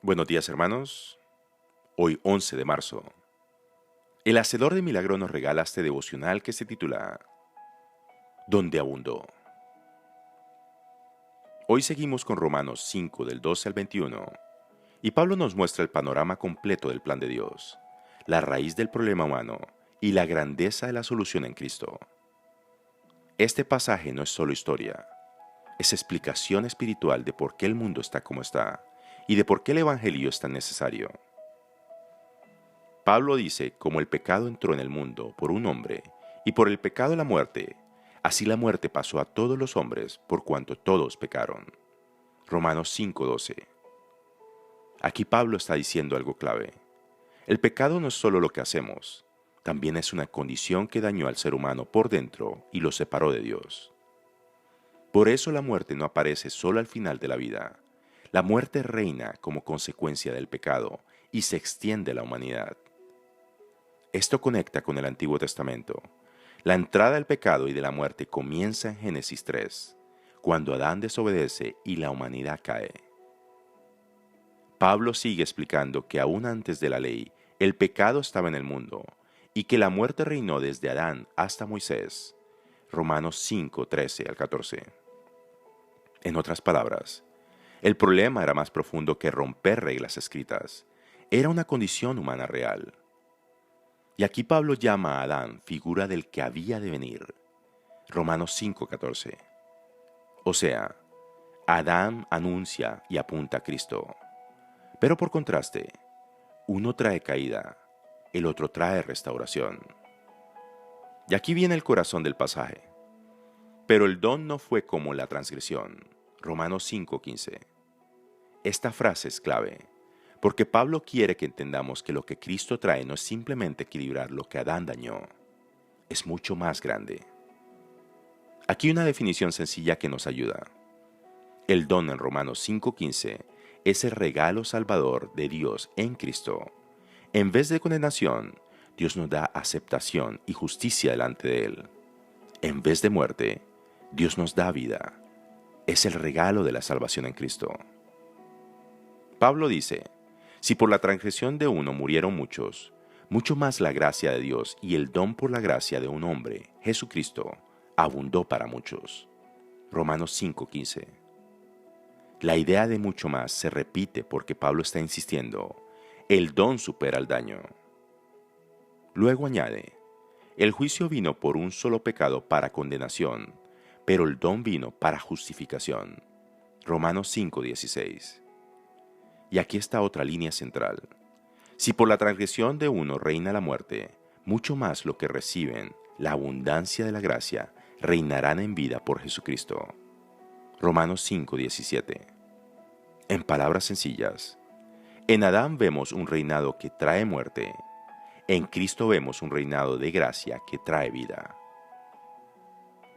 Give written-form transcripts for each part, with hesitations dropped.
Buenos días, hermanos. Hoy 11 de marzo. El Hacedor de Milagros nos regala este devocional que se titula Donde abundó. Hoy seguimos con Romanos 5 del 12 al 21 y Pablo nos muestra el panorama completo del plan de Dios, la raíz del problema humano y la grandeza de la solución en Cristo. Este pasaje no es solo historia, es explicación espiritual de por qué el mundo está como está y de por qué el Evangelio es tan necesario. Pablo dice, como el pecado entró en el mundo por un hombre, y por el pecado la muerte, así la muerte pasó a todos los hombres por cuanto todos pecaron. Romanos 5:12. Aquí Pablo está diciendo algo clave. El pecado no es solo lo que hacemos, también es una condición que dañó al ser humano por dentro y lo separó de Dios. Por eso la muerte no aparece solo al final de la vida. La muerte reina como consecuencia del pecado y se extiende a la humanidad. Esto conecta con el Antiguo Testamento. La entrada del pecado y de la muerte comienza en Génesis 3, cuando Adán desobedece y la humanidad cae. Pablo sigue explicando que aún antes de la ley, el pecado estaba en el mundo y que la muerte reinó desde Adán hasta Moisés. Romanos 5, 13 al 14. En otras palabras, el problema era más profundo que romper reglas escritas. Era una condición humana real. Y aquí Pablo llama a Adán figura del que había de venir. Romanos 5:14. O sea, Adán anuncia y apunta a Cristo. Pero por contraste, uno trae caída, el otro trae restauración. Y aquí viene el corazón del pasaje. Pero el don no fue como la transgresión. Romanos 5:15. Esta frase es clave, porque Pablo quiere que entendamos que lo que Cristo trae no es simplemente equilibrar lo que Adán dañó, es mucho más grande. Aquí una definición sencilla que nos ayuda. El don en Romanos 5:15 es el regalo salvador de Dios en Cristo. En vez de condenación, Dios nos da aceptación y justicia delante de Él. En vez de muerte, Dios nos da vida. Es el regalo de la salvación en Cristo. Pablo dice, si por la transgresión de uno murieron muchos, mucho más la gracia de Dios y el don por la gracia de un hombre, Jesucristo, abundó para muchos. Romanos 5:15. La idea de mucho más se repite porque Pablo está insistiendo, el don supera el daño. Luego añade, el juicio vino por un solo pecado para condenación, pero el don vino para justificación. Romanos 5:16. Y aquí está otra línea central. Si por la transgresión de uno reina la muerte, mucho más lo que reciben, la abundancia de la gracia, reinarán en vida por Jesucristo. Romanos 5:17. En palabras sencillas, en Adán vemos un reinado que trae muerte, en Cristo vemos un reinado de gracia que trae vida.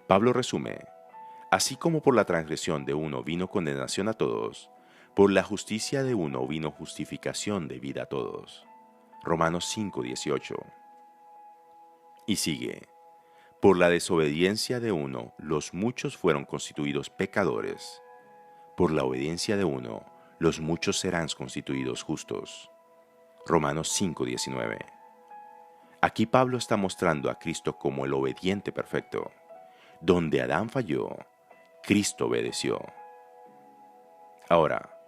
Pablo resume, así como por la transgresión de uno vino condenación a todos, por la justicia de uno vino justificación de vida a todos. Romanos 5:18. Y sigue, por la desobediencia de uno los muchos fueron constituidos pecadores, por la obediencia de uno los muchos serán constituidos justos. Romanos 5:19. Aquí Pablo está mostrando a Cristo como el obediente perfecto. Donde Adán falló, Cristo obedeció. Ahora,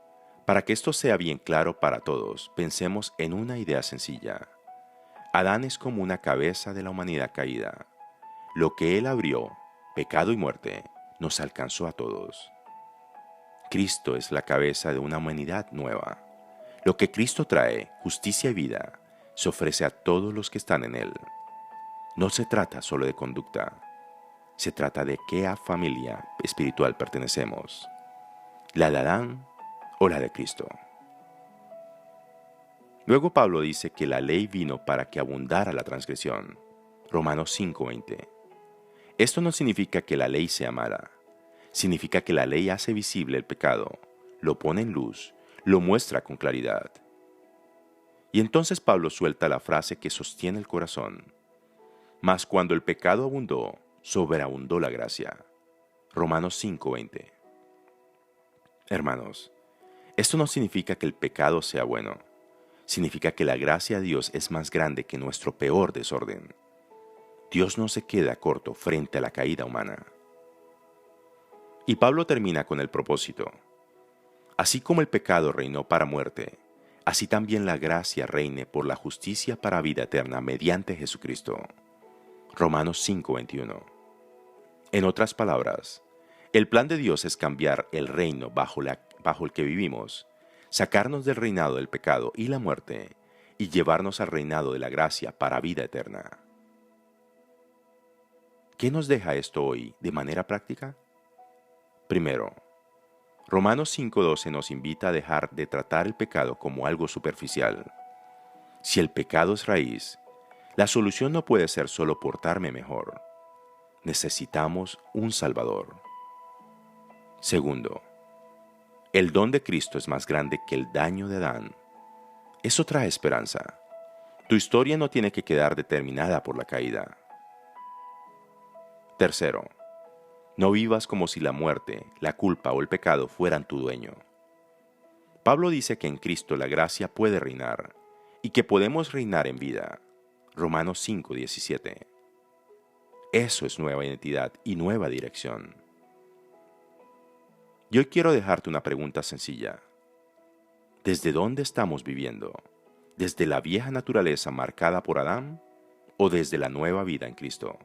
para que esto sea bien claro para todos, pensemos en una idea sencilla. Adán es como una cabeza de la humanidad caída. Lo que él abrió, pecado y muerte, nos alcanzó a todos. Cristo es la cabeza de una humanidad nueva. Lo que Cristo trae, justicia y vida, se ofrece a todos los que están en Él. No se trata solo de conducta, se trata de qué a familia espiritual pertenecemos, la de Adán o la de Cristo. Luego Pablo dice que la ley vino para que abundara la transgresión. Romanos 5:20. Esto no significa que la ley sea mala, significa que la ley hace visible el pecado, lo pone en luz, lo muestra con claridad. Y entonces Pablo suelta la frase que sostiene el corazón. Mas cuando el pecado abundó, sobreabundó la gracia. Romanos 5:20. Hermanos, Esto no significa que el pecado sea bueno. Significa que la gracia de Dios es más grande que nuestro peor desorden. Dios no se queda corto frente a la caída humana. Y Pablo termina con el propósito. Así como el pecado reinó para muerte, así también la gracia reine por la justicia para vida eterna mediante Jesucristo. Romanos 5:21. En otras palabras, el plan de Dios es cambiar el reino bajo el que vivimos, sacarnos del reinado del pecado y la muerte, y llevarnos al reinado de la gracia para vida eterna. ¿Qué nos deja esto hoy de manera práctica? Primero, Romanos 5:12 nos invita a dejar de tratar el pecado como algo superficial. Si el pecado es raíz, la solución no puede ser solo portarme mejor. Necesitamos un Salvador. Segundo, el don de Cristo es más grande que el daño de Adán. Eso trae esperanza. Tu historia no tiene que quedar determinada por la caída. Tercero, no vivas como si la muerte, la culpa o el pecado fueran tu dueño. Pablo dice que en Cristo la gracia puede reinar y que podemos reinar en vida. Romanos 5:17. Eso es nueva identidad y nueva dirección. Y hoy quiero dejarte una pregunta sencilla. ¿Desde dónde estamos viviendo? ¿Desde la vieja naturaleza marcada por Adán o desde la nueva vida en Cristo?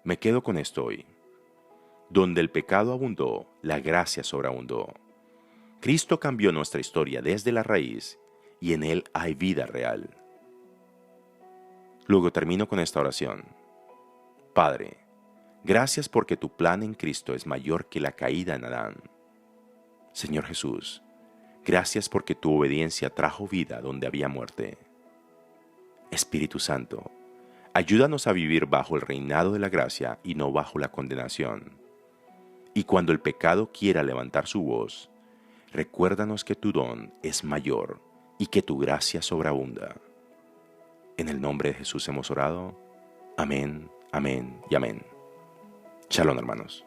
Me quedo con esto hoy. Donde el pecado abundó, la gracia sobreabundó. Cristo cambió nuestra historia desde la raíz y en Él hay vida real. Luego termino con esta oración. Padre, gracias porque tu plan en Cristo es mayor que la caída en Adán. Señor Jesús, gracias porque tu obediencia trajo vida donde había muerte. Espíritu Santo, ayúdanos a vivir bajo el reinado de la gracia y no bajo la condenación. Y cuando el pecado quiera levantar su voz, recuérdanos que tu don es mayor y que tu gracia sobreabunda. En el nombre de Jesús hemos orado. Amén, amén y amén. Shalom, hermanos.